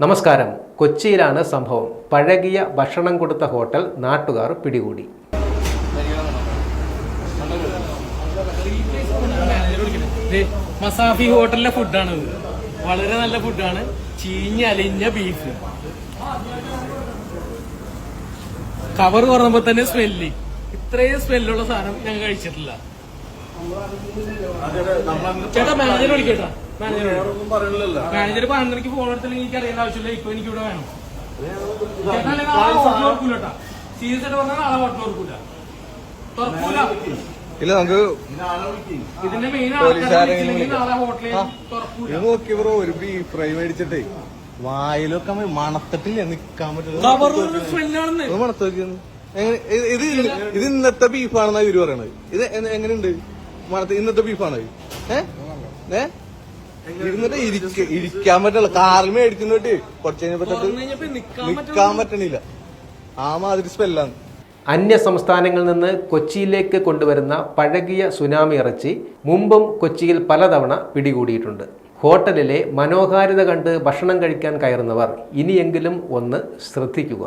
നമസ്കാരം. കൊച്ചിയിലാണ് സംഭവം. പഴകിയ ഭക്ഷണം കൊടുത്ത ഹോട്ടൽ നാട്ടുകാർ പിടികൂടി. മസാഫി ഹോട്ടലിലെ ഫുഡാണ്. വളരെ നല്ല ഫുഡാണ്. ചീഞ്ഞ അലിഞ്ഞ ബീഫ്, കവർ തുറന്നപ്പോ തന്നെ സ്മെല്ല്. ഇത്രയും സ്മെല്ലുള്ള സാധനം ഞങ്ങൾ കഴിച്ചിട്ടില്ല. ചേട്ടാ മാനേജർ വിളിക്കേട്ടാ. മാനേജർ 12 ഫോൺ എടുത്തില്ലെങ്കിൽ എനിക്ക് അറിയേണ്ട ആവശ്യമില്ല. ഇപ്പൊ എനിക്ക് ഇവിടെ വേണം ചേട്ടാ. അല്ലെങ്കിൽ നാളെ ഹോട്ടൽ ഓർക്കൂലട്ടാ. സീരിയസ് ആയിട്ട് പറഞ്ഞാൽ നാളെ ഹോട്ടൽ ഓർക്കൂല, തുറക്കൂല. ഇല്ല, നമുക്ക് ഇതിന്റെ മെയിൻ ആൾക്കാർ നാളെ ഹോട്ടലിൽ തുറക്കൂല. നോക്കി ബ്രോ, ഒരു ബീഫ് ഫ്രൈ മേടിച്ചിട്ടേ വായിലൊക്കെ മണത്തിട്ടില്ല, നിക്കാൻ പറ്റില്ല. മണത്ത് നോക്കിയെന്ന് ഇത് ഇന്നത്തെ ബീഫാണെന്നാ ഇവര് പറയണത്. ഇത് എങ്ങനെയുണ്ട് മണത്ത്? ഇന്നത്തെ ബീഫാണ്. ഇരുന്നിട്ട് ഇരിക്കാൻ പറ്റില്ല. കാറിൽ മേടിച്ചിട്ട് കുറച്ച് കഴിഞ്ഞപ്പോ നിക്കാൻ പറ്റണില്ല. ആ മാതിരി സ്മെല്ലാണ്. അന്യ സംസ്ഥാനങ്ങളിൽ നിന്ന് കൊച്ചിയിലേക്ക് കൊണ്ടുവരുന്ന പഴകിയ സുനാമി ഇറച്ചി മുമ്പും കൊച്ചിയിൽ പലതവണ പിടികൂടിയിട്ടുണ്ട്. ഹോട്ടലിലെ മനോഹാരിത കണ്ട് ഭക്ഷണം കഴിക്കാൻ കയറുന്നവർ ഇനിയെങ്കിലും ഒന്ന് ശ്രദ്ധിക്കുക.